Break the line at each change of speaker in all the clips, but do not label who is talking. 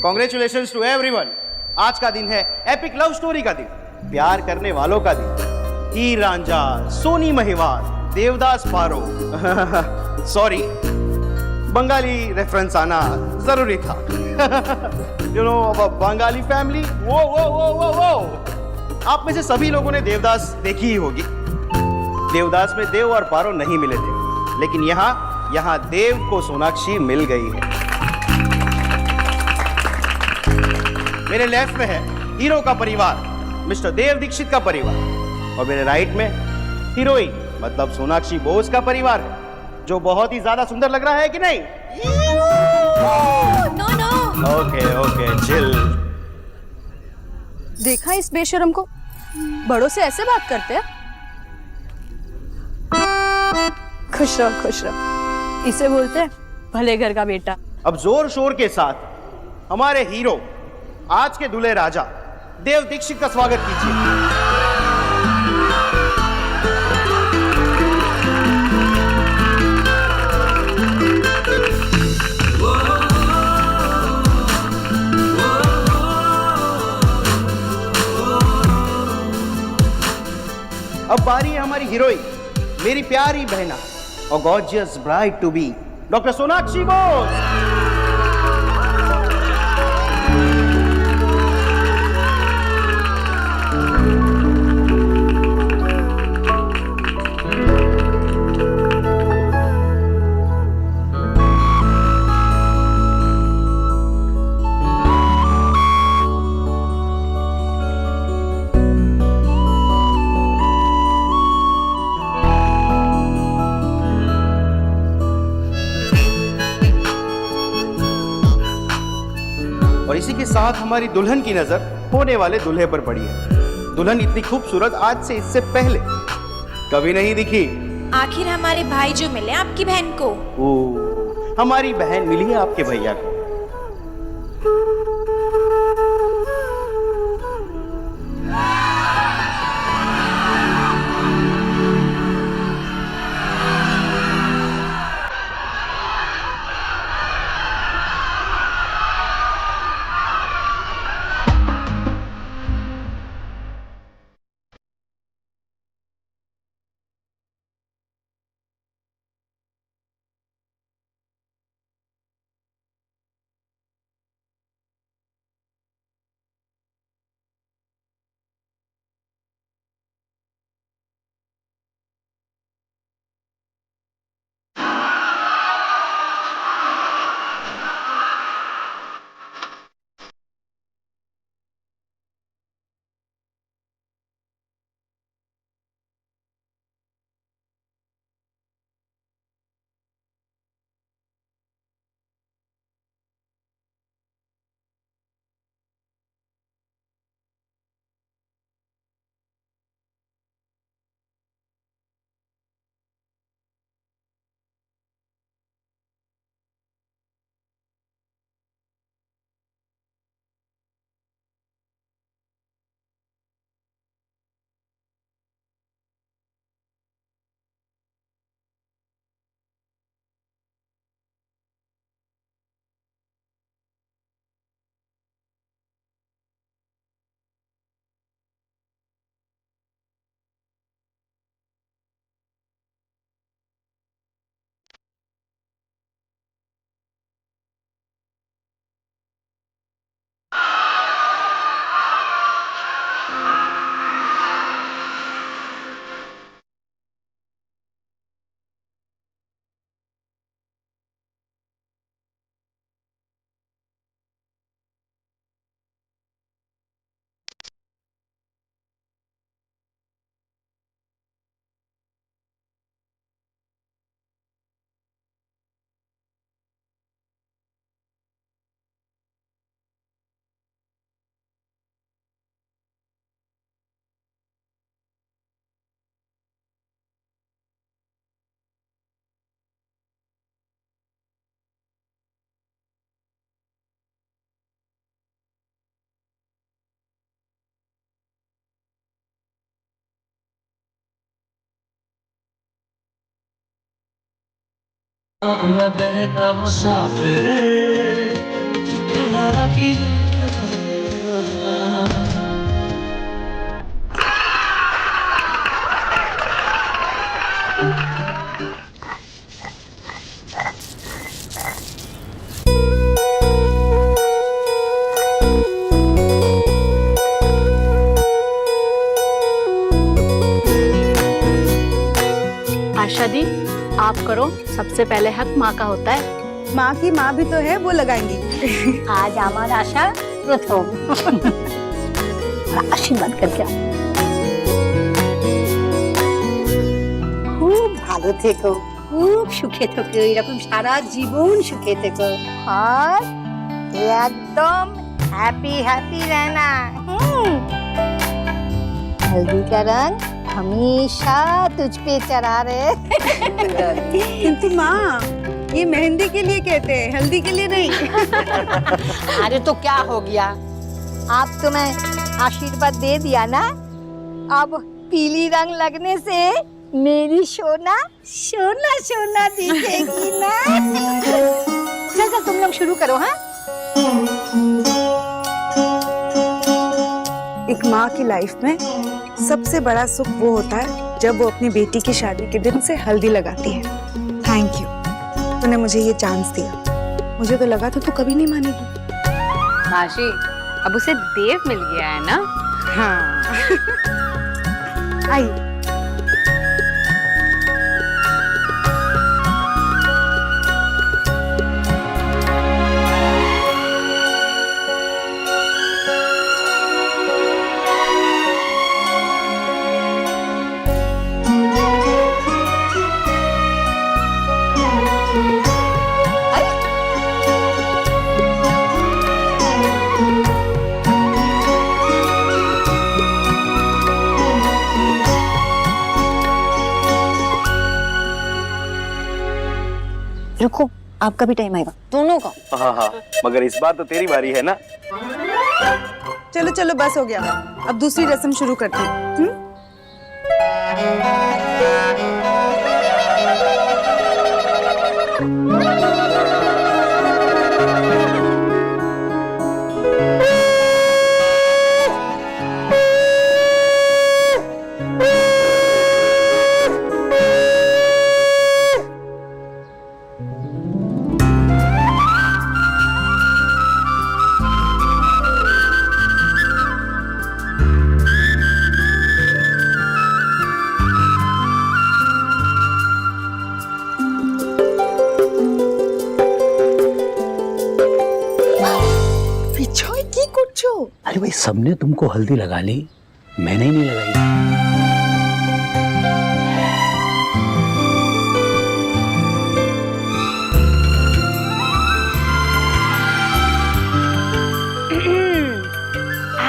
Congratulations to everyone. आज का दिन है एपिक लव स्टोरी का दिन, प्यार करने वालों का दिन। हीर रांझा, सोनी महिवाल, देवदास पारो सॉरी, बंगाली रेफरेंस आना जरूरी था। You know Bengali family. वो आप में से सभी लोगों ने देवदास देखी ही होगी। देवदास में देव और पारो नहीं मिले थे, लेकिन यहाँ देव को सोनाक्षी मिल गई है। मेरे लेफ्ट में है हीरो का परिवार, मिस्टर देव दीक्षित का परिवार, और मेरे राइट में हीरोइन मतलब सोनाक्षी बोस का परिवार है, जो बहुत ही ज्यादा सुंदर लग रहा है कि नहीं?
No no.
Okay chill.
देखा इस बेशरम को, बड़ों से ऐसे बात करते हैं। खुश रहो, इसे बोलते हैं भले घर का बेटा।
अब जोर शोर के साथ हमारे हीरो, आज के दूल्हे राजा देव दीक्षित का स्वागत कीजिए। अब बारी है हमारी हीरोइन, मेरी प्यारी बहना और gorgeous bride to be doctor Sonakshi Bose. और इसी के साथ हमारी दुल्हन की नजर होने वाले दूल्हे पर पड़ी है। दुल्हन इतनी खूबसूरत आज से इससे पहले कभी नहीं दिखी।
आखिर हमारे भाई जो मिले आपकी बहन को।
ओ, हमारी बहन मिली है आपके भैया को।
मैं बहना मुसाफिर, तुम्हारा
आशा दी, आप करो। सबसे पहले हक माँ का होता है।
माँ की माँ भी तो है, वो लगाएंगी।
आज আমার আশা প্রথম। আশীর্বাদ করকে খুব ভালো থেকো, খুব সুখে থেকো, এরকম সারা জীবন সুখে থেকো আর একদম हैप्पी हैप्पी रहना। हल्दी का रंग हमेशा तुझ पे चढ़ा रहे।
किंतु माँ, ये मेहंदी के लिए कहते हैं, हल्दी के लिए नहीं।
अरे तो क्या हो गया, आप तुम्हें आशीर्वाद दे दिया ना, अब पीली रंग लगने से मेरी सोना सोना सोना दिखेगी ना। चल चल तुम लोग शुरू करो। हाँ,
एक माँ की लाइफ में सबसे बड़ा सुख वो होता है जब वो अपनी बेटी की शादी के दिन से हल्दी लगाती है। थैंक यू, तूने मुझे ये चांस दिया। मुझे तो लगा था तू कभी नहीं मानेगी।
माशी, अब उसे देव मिल गया है ना।
हाँ। आई।
रुको, आपका भी टाइम आएगा, दोनों का।
हाँ हाँ, मगर इस बार तो तेरी बारी है ना।
चलो चलो, बस हो गया। अब दूसरी रस्म शुरू करते हैं।
अरे भाई, सबने तुमको हल्दी लगा ली, मैंने ही नहीं लगाई।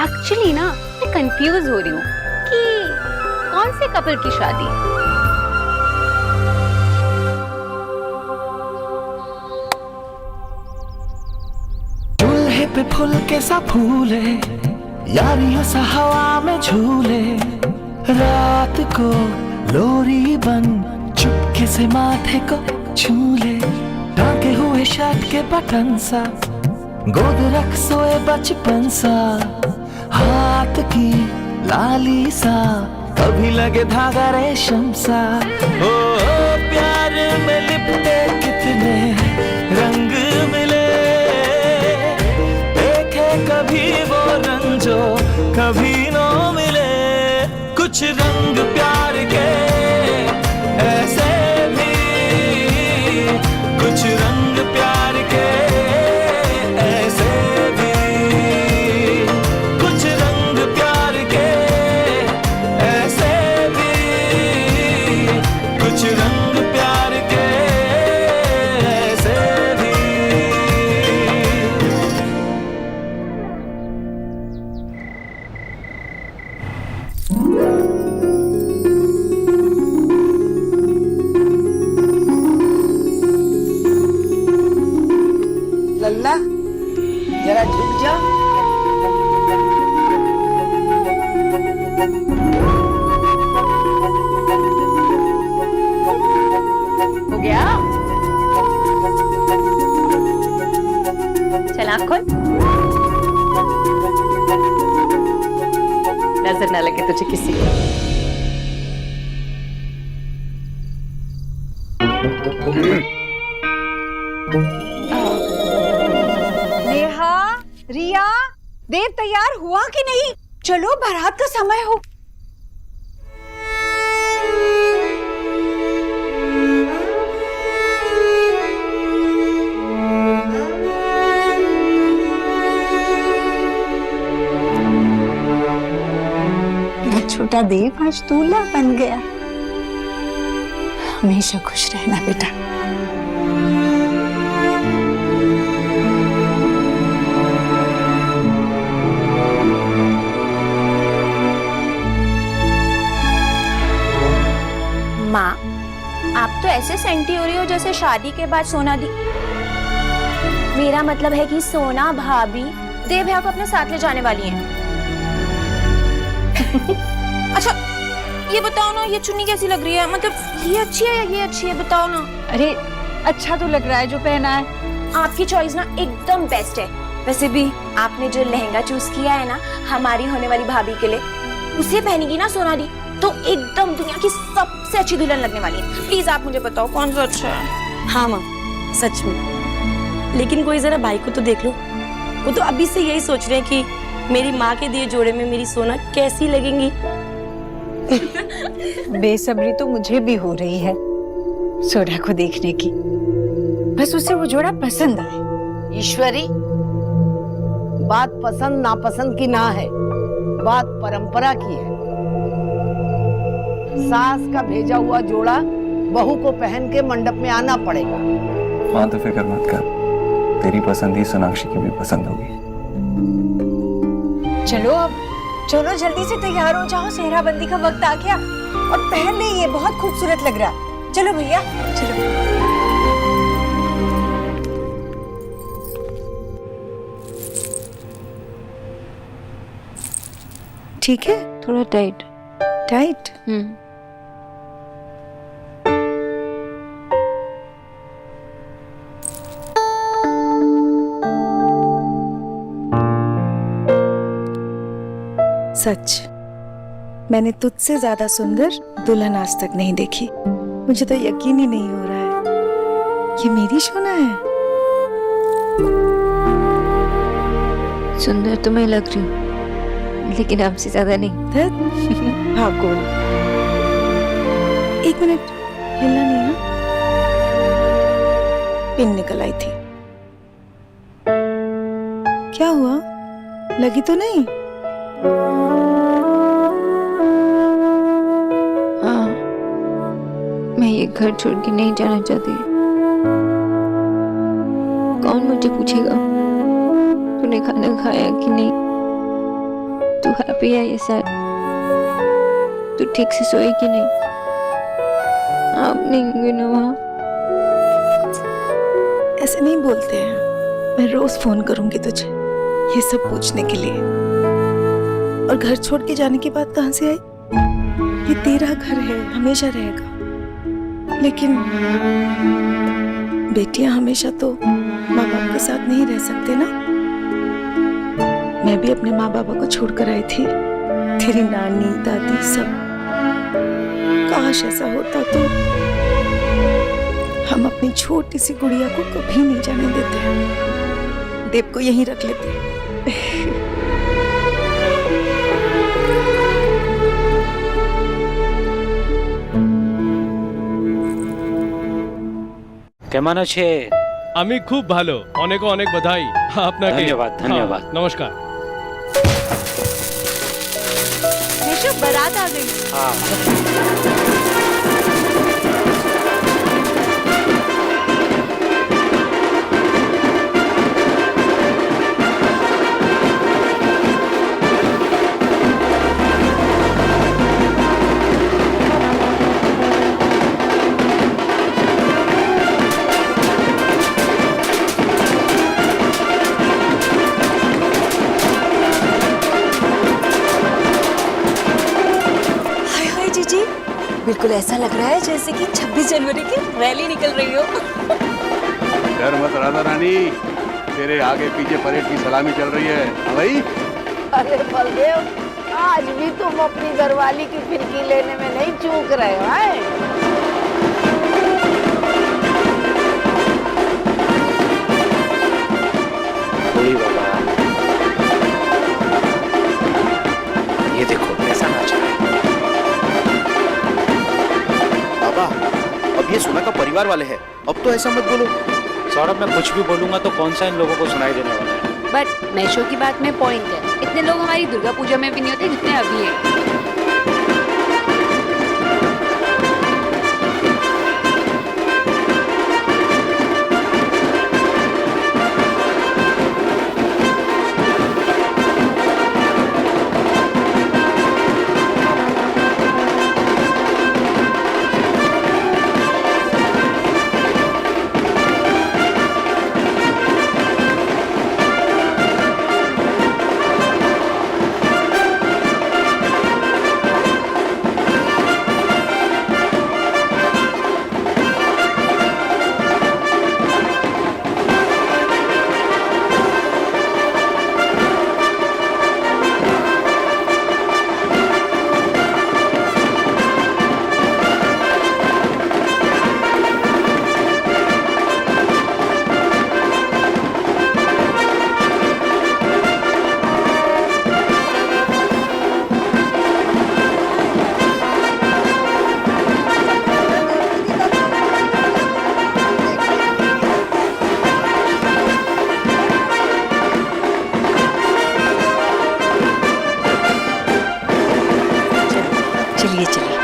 एक्चुअली ना मैं कंफ्यूज हो रही हूँ कि कौन से कपल की शादी।
चूल्हे पे फूल के सा फूले, यारियों सा हवा में झूले, रात को लोरी बन चुपके से माथे को छूले, टांगे हुए शर्ट के बटन सा, गोद रख सोए बचपन सा, हाथ की लाली सा, कभी लगे धागा रेशम सा। ओ प्यार में लिपटे कितने रंग मिले, देखे कभी वो रंग जो कभी न मिले। कुछ रंग प्यार के ऐसे भी, कुछ रंग प्यार के ऐसे भी, कुछ रंग प्यार के ऐसे भी, कुछ रंग प्यार के ऐसे भी।
लल्ला, जरा झुक जा।
हो गया, चल आँख खोल। नजर न लगे तुझे किसी को।
नेहा, रिया, देव तैयार हुआ कि नहीं? चलो बारात का समय हो। छोटा देव आज दूल्हा बन गया। हमेशा खुश रहना बेटा।
माँ, आप तो ऐसे सेंटी हो रही हो जैसे शादी के बाद सोना दी। मेरा मतलब है कि सोना भाभी देव भैया को अपने साथ ले जाने वाली हैं। अच्छा ये बताओ ना, ये चुन्नी कैसी लग रही है? मतलब ये अच्छी है या ये अच्छी है, बताओ ना।
अरे अच्छा तो लग रहा है जो पहना है।
आपकी चॉइस ना एकदम बेस्ट है। वैसे भी आपने जो लहंगा चूज किया है ना हमारी होने वाली भाभी के लिए, उसे पहनेगी ना सोनाली तो एकदम दुनिया की सबसे अच्छी दुल्हन लगने वाली है। प्लीज आप मुझे बताओ कौन सा अच्छा है।
हाँ माँ, सच में। लेकिन कोई जरा भाई को तो देख लो, वो तो अभी से यही सोच रहे हैं कि मेरी माँ के दिए जोड़े में मेरी सोना कैसी लगेंगी।
बेसब्री तो मुझे भी हो रही है सोना को देखने की। बस उसे वो जोड़ा पसंद आए।
ईश्वरी, बात पसंद नापसंद की ना है, बात परंपरा की है। सास का भेजा हुआ जोड़ा बहू को पहन के मंडप में आना पड़ेगा।
माँ तो फिक्र मत कर, तेरी पसंद ही सोनाक्षी की भी पसंद होगी।
चलो अब चलो जल्दी से तैयार हो जाओ, सेहरा बंदी का वक्त आ गया। और पहन ले, ये बहुत खूबसूरत लग रहा है। चलो भैया चलो।
ठीक है,
थोड़ा टाइट।
टाइट। सच, मैंने तुझसे ज्यादा सुंदर दुल्हन आज तक नहीं देखी। मुझे तो यकीन ही नहीं हो रहा है ये मेरी सोना है।
सुंदर तो मैं लग रही हूँ, लेकिन आपसे ज्यादा नहीं।
भागोल, एक मिनट, हिलना नहीं है। पिन निकल आई थी। क्या हुआ, लगी तो नहीं?
हाँ, मैं ये घर छोड़ के नहीं जाना चाहती। कौन मुझे पूछेगा तूने खाना खाया कि नहीं, तू हैप्पी है या सैड, तू ठीक से सोए कि नहीं। आप नहीं होंगे ना वहाँ।
ऐसे नहीं बोलते हैं। मैं रोज फोन करूंगी तुझे ये सब पूछने के लिए। और घर छोड़ के जाने की बात कहाँ से आई? ये तेरा घर है, हमेशा रहेगा। लेकिन बेटियां हमेशा तो माँ बाप के साथ नहीं रह सकते ना। मैं भी अपने माँ बाबा को छोड़कर आई थी, तेरी नानी दादी सब। काश ऐसा होता तो हम अपनी छोटी सी गुड़िया को कभी नहीं जाने देते, देव को यहीं रख लेते।
কেমন আছে?
আমি খুব ভালো, অনেক অনেক বাধাই আপনাকে।
ধন্যবাদ ধন্যবাদ।
নমস্কার।
बारात आ गई।
बिल्कुल ऐसा लग रहा है जैसे कि 26 जनवरी की रैली निकल रही हो।
डर मत राधा रानी, तेरे आगे पीछे परेड की सलामी चल रही है। भाई
अरे बलदेव, आज भी तुम अपनी घरवाली की फिरकी लेने में नहीं चूक रहे हो, हैं?
बाबा, ये देखो कैसा नाच रहा है।
बाबा, अब ये सोना का परिवार वाले हैं, अब तो ऐसा मत बोलो।
सौरभ, मैं कुछ भी बोलूंगा तो कौन सा इन लोगों को सुनाई देने वाला है।
बट मैशो की बात में पॉइंट है, इतने लोग हमारी दुर्गा पूजा में भी नहीं होते जितने अभी हैं।
चलिए चलिए।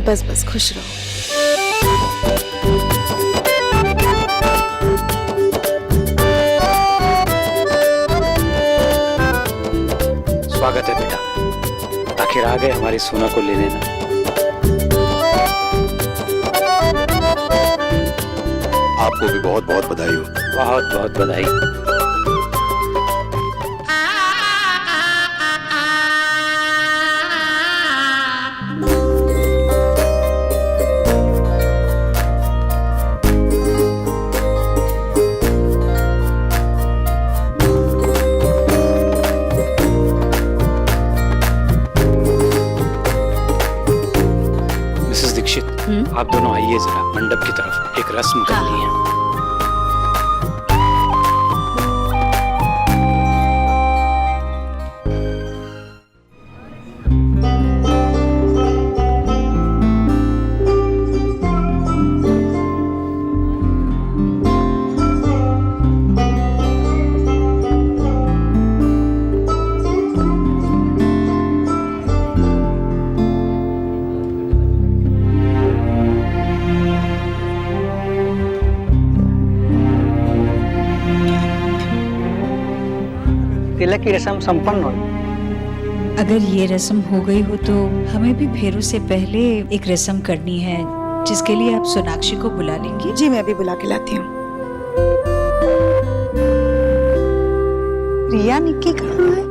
बस बस खुश रहो।
स्वागत है बेटा, आखिर आ गए हमारी सोना को लेने ना।
आपको भी बहुत बहुत बधाई हो।
बहुत बहुत बधाई। मिसेस दीक्षित, आप दोनों आइए जरा मंडप की तरफ, एक रस्म करनी है।
तिलक की रस्म संपन्न हो।
अगर ये रस्म हो गई हो तो हमें भी फेरों से पहले एक रस्म करनी है, जिसके लिए आप सोनाक्षी को बुला लेंगी।
जी मैं अभी बुला के लाती हूँ। रिया निक्की कहाँ है?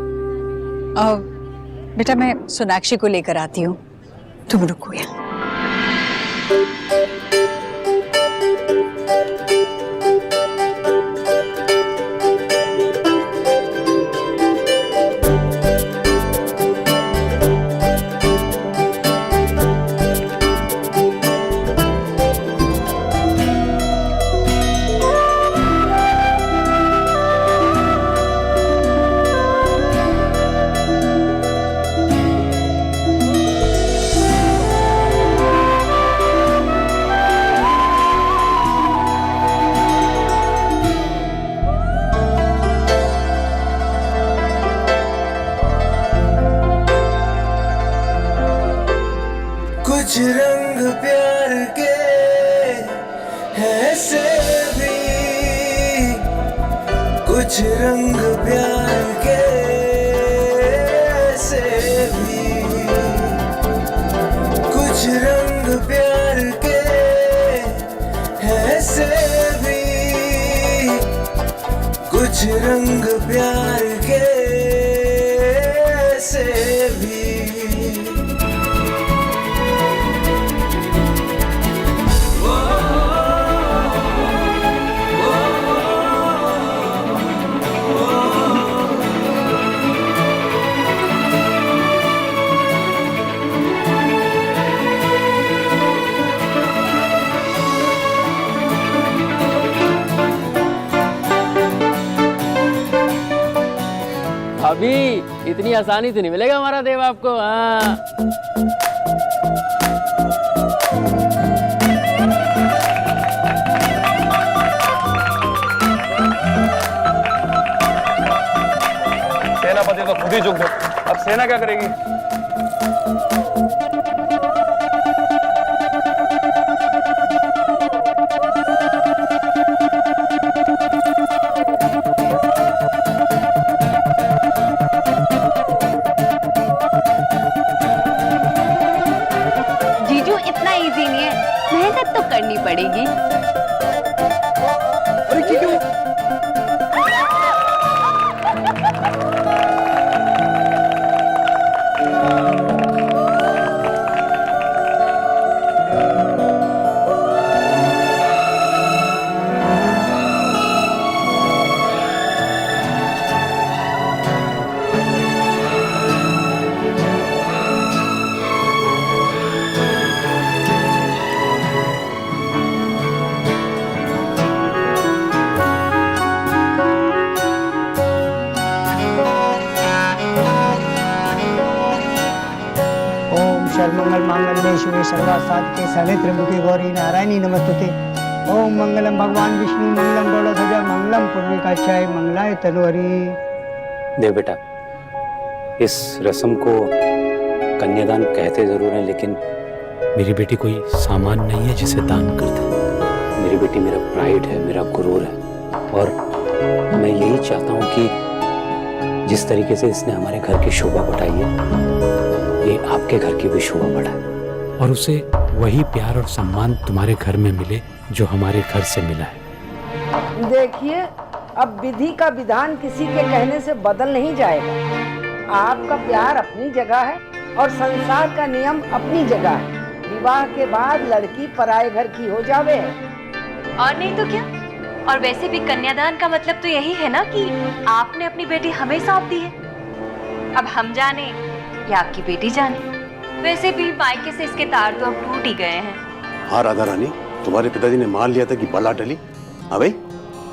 बेटा मैं सोनाक्षी को लेकर आती हूँ, तुम रुको यहाँ।
कुछ रंग प्यार के ऐसे भी, कुछ रंग प्यार के ऐसे भी, कुछ रंग प्यार के ऐसे भी।
अभी इतनी आसानी से नहीं मिलेगा हमारा देव आपको। हाँ
सेनापति तो खुद ही झुक गए, अब सेना क्या करेगी?
जीजू इतना इजी नहीं है, मेहनत तो करनी पड़ेगी।
अरे क्यों?
सर्वमंगल मांगल्ये शिवे सर्वासाधिके शरण्ये त्र्यंबके गौरी नारायणी नमस्तुते। ओम मंगलम भगवान विष्णु मंगलम गौड़ध्वजा मंगलम पूर्णिकाक्षाय मंगलाय तनुहरि।
देव बेटा, इस रस्म को कन्यादान कहते जरूर हैं, लेकिन मेरी बेटी कोई सामान नहीं है जिसे दान कर दे। मेरी बेटी मेरा प्राइड है, मेरा गुरूर है, और मैं यही चाहता हूँ कि जिस तरीके से इसने हमारे घर की शोभा बढ़ाई है, ये आपके घर की भी शोभा बढ़ाए, और उसे वही प्यार और सम्मान तुम्हारे घर में मिले जो हमारे घर से मिला है।
देखिए, अब विधि का विधान किसी के कहने से बदल नहीं जाएगा। आपका प्यार अपनी जगह है और संसार का नियम अपनी जगह है। विवाह के बाद लड़की पराये घर की हो जावे।
और नहीं तो क्या? और वैसे भी कन्यादान का मतलब तो यही है ना कि आपने अपनी बेटी हमें सौंप दी है। अब हम जाने या आपकी बेटी जाने, वैसे भी मायके से इसके तार तो अब टूट ही गए हैं।
हाँ राधा रानी, तुम्हारे पिताजी ने मान लिया था कि बला टली। हाँ भाई,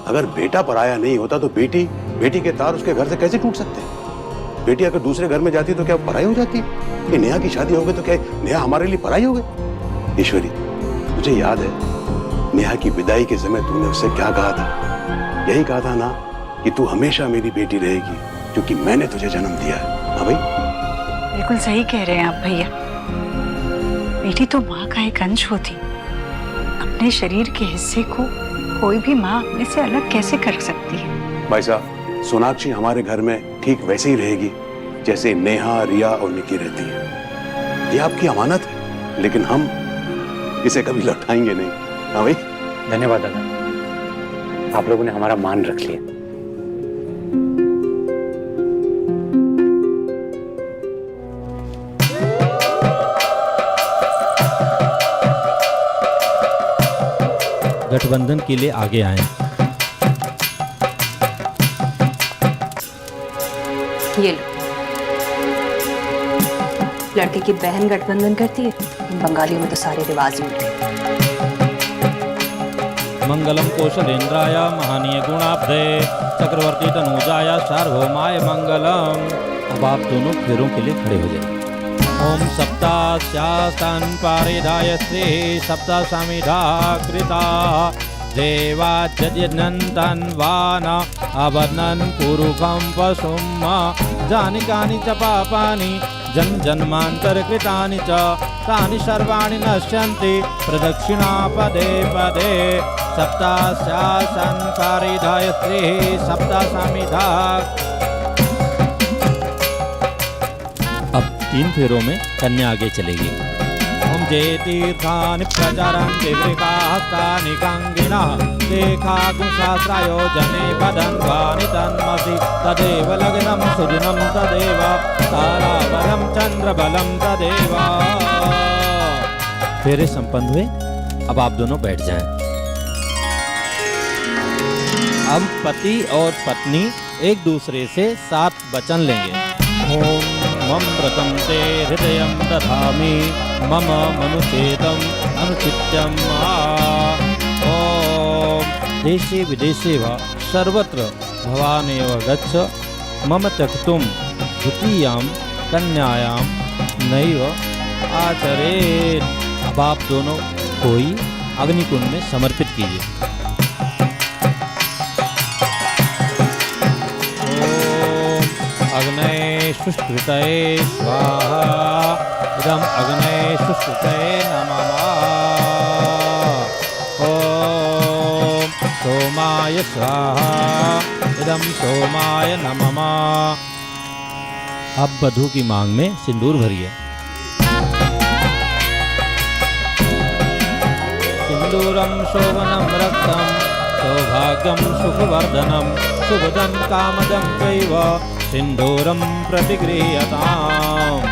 अगर बेटा पराया नहीं होता तो बेटी के तार उसके घर से कैसे टूट सकते हैं? बेटी अगर दूसरे घर में जाती तो क्या पराई हो जाती? कि नेहा की शादी हो गई तो क्या नेहा हमारे लिए पराई हो गई? ईश्वरी, मुझे याद है नेहा की विदाई के समय तूने उससे क्या कहा था? यही कहा था ना कि तू हमेशा मेरी बेटी रहेगी क्योंकि मैंने तुझे जन्म दिया है। हाँ भाई,
बिल्कुल सही कह रहे हैं आप भैया। बेटी तो माँ का एक अंश होती। अपने शरीर के हिस्से को कोई भी माँ अपने से अलग कैसे कर सकती है?
भाई साहब, सोनाक्षी हमारे घर में ठीक वैसे ही रहेगी जैसे नेहा, रिया और निकी रहती है। ये आपकी अमानत है, लेकिन हम इसे कभी लौटाएंगे नहीं। हाँ भाई।
धन्यवाद दादा, आप लोगों ने हमारा मान रख लिया।
गठबंधन के लिए आगे आए।
ये लो, लड़के की बहन गठबंधन करती है। इन बंगालियों में तो सारे रिवाज ही उल्टे।
मंगलम कौशलेन्द्राय महनीय गुणाब्धे चक्रवर्ती तनुजाय सार्वभौमाय मंगलम। अब आप दोनों फेरों के लिए खड़े हो जाइए। ओम सप्तास्यास्तन पारिदाय श्री सप्तासामिधा कृता देवाच्यनन्तन वान अवनन पुरुकं पशुम जानिकानि च पापानि जन्मान्तरकृतानि च तानि सर्वाणि नश्यन्ति प्रदक्षिणा पदे पदे सप्तास्यासन् परिधाय स्त्रीः सप्तासामिधा। अब 3 फेरों में कन्या आगे चलेगी। ओम जे तीर्थानि प्रचरन्ति वृकाहस्तानि गङ्गिनः देखागुंसहस्रायोजने वदन्वानि तन्मसि तदेव लग्नं सुदिनं तदेव ताराबलं चंद्रबलं तदेव। फेरे संपन्न हुए। अब आप दोनों बैठ जाएं। अब पति और पत्नी एक दूसरे से 7 वचन लेंगे। ओम मम व्रतं ते हृदयं दधामि मम मनुचेतम अनुचित्यम ओम देशे विदेशे वा सर्वत्र भवानेव गच्छ मम त्यक्तुं द्वितीयां कन्यायां नैव आचरेत्। अब आप दोनों कोई अग्निकुंड में समर्पित कीजिए। अग्नये सुष्कृतये स्वाहा इदं अग्नये सुष्कृतये नमः। ओम सोमाय स्वाहा इदं सोमाय नमः। अब वधू की मांग में सिंदूर भरिए। सिंदूरं शोभनं रक्तं सौभाग्यं सुखवर्धनं शुभदं कामदं चैव सिंदूरं प्रतिगृह्यताम्।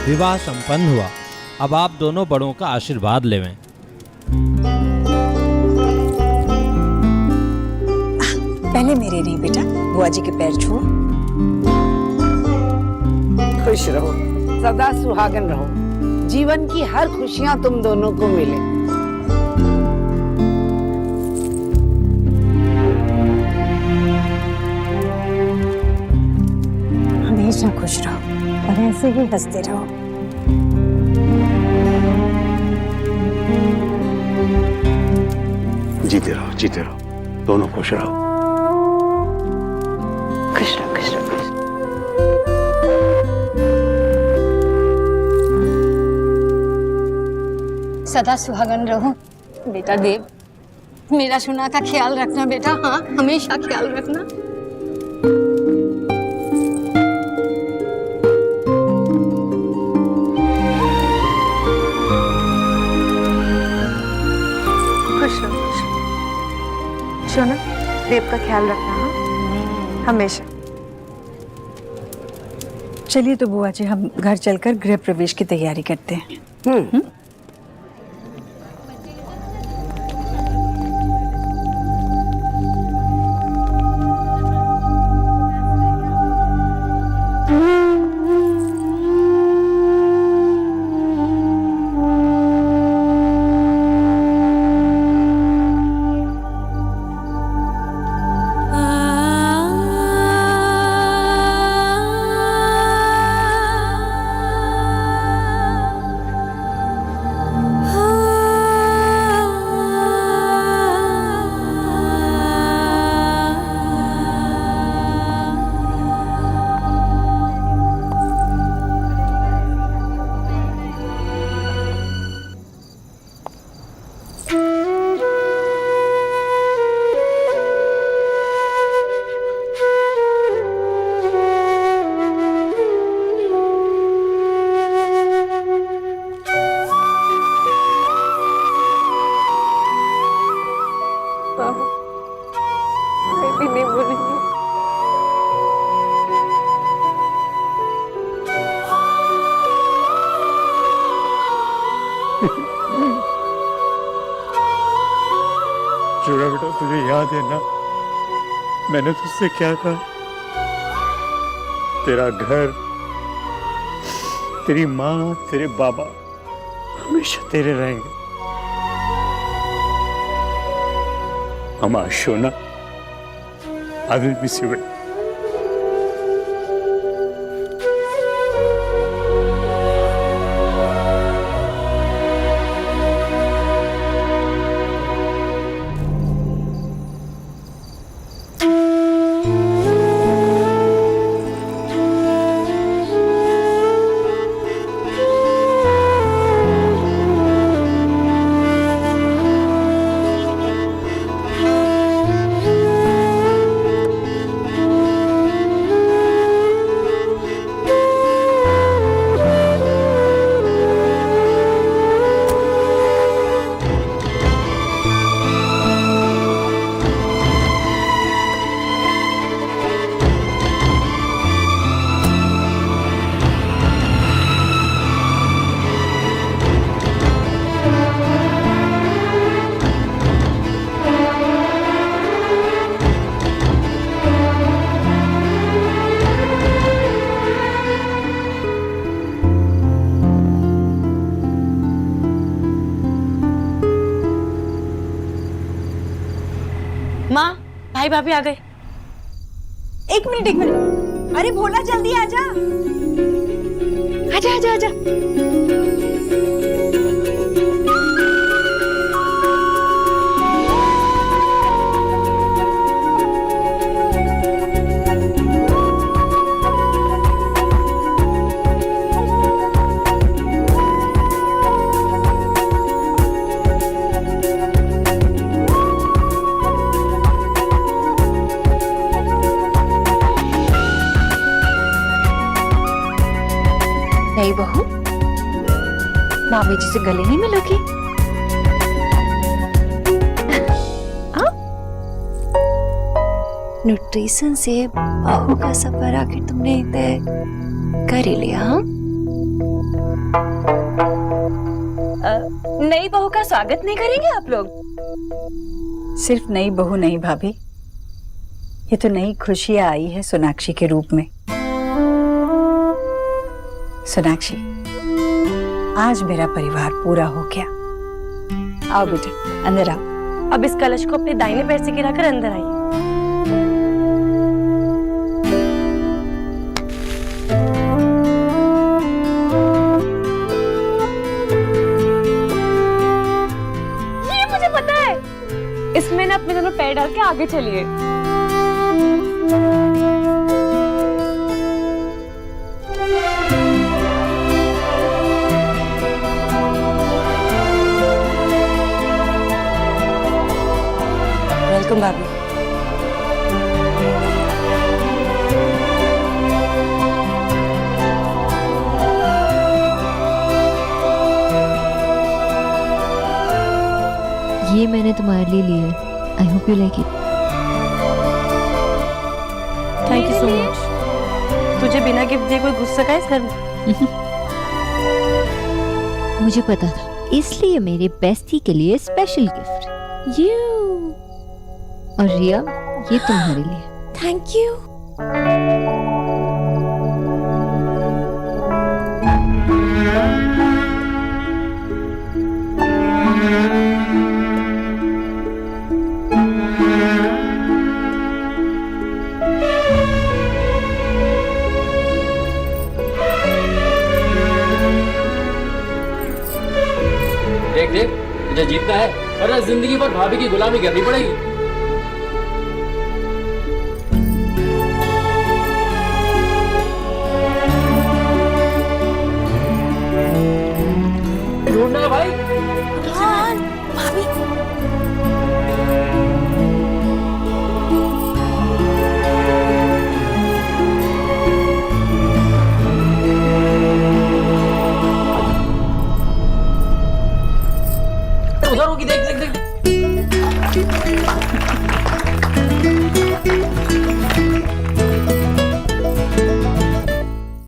विवाह संपन्न हुआ। अब आप दोनों बड़ों का आशीर्वाद लेवें।
पहले मेरे नहीं बेटा, बुआ जी के पैर छुओ।
खुश रहो, सदा सुहागन रहो, जीवन की हर खुशियां तुम दोनों को मिले।
हमेशा खुश रहो और ऐसे ही हंसते रहो।
जीते रहो, दोनों खुश रहो।
खुश रहो, खुश रहो।
सदा सुहागन रहो बेटा देव। मेरा सुना का ख्याल रखना बेटा। हाँ, हमेशा ख्याल रखना।
खुश रहो। सोना, देव का ख्याल रखना। हाँ, हमेशा। चलिए तो बुआ जी, हम घर चलकर गृह प्रवेश की तैयारी करते हैं।
जोड़ा बेटा, तुझे याद है ना मैंने तुझसे क्या कहा? तेरा घर, तेरी माँ, तेरे बाबा हमेशा तेरे रहेंगे। अम्मा Shona, I will miss you.
भाई भाभी आ गए।
एक मिनट, अरे भोला जल्दी आजा, आजा आजा आजा।
नई बहू, मामी जी से गले नहीं मिलोगी? न्यूट्रिशन से बहू का सफर आखिर तुमने तय कर ही लिया? हाँ,
नई बहू का स्वागत नहीं करेंगे आप लोग?
सिर्फ नई बहू नहीं भाभी, ये तो नई खुशियां आई है सोनाक्षी के रूप में। सोनाक्षी, आज मेरा परिवार पूरा हो गया। आओ बेटा, अंदर आओ।
अब इस कलश को अपने दाहिने पैर से गिराकर अंदर आइए। ये मुझे पता है, इसमें ना अपने दोनों पैर डाल के आगे चलिए। वेलकम भाभी।
ये मैंने तुम्हारे लिए लिया है। I hope you like it.
Thank you so much. तुझे बिना गिफ्ट दिए कोई घुस सका है इस घर में?
मुझे पता था, इसलिए मेरे बेस्टी के लिए स्पेशल गिफ्ट। यू और रिया, ये तुम्हारे लिए।
Thank you.
देख देख, तुझे जीतना है वरना जिंदगी भर भाभी की गुलामी करनी पड़ेगी। ढूंढना भाई।
हाँ, भाभी।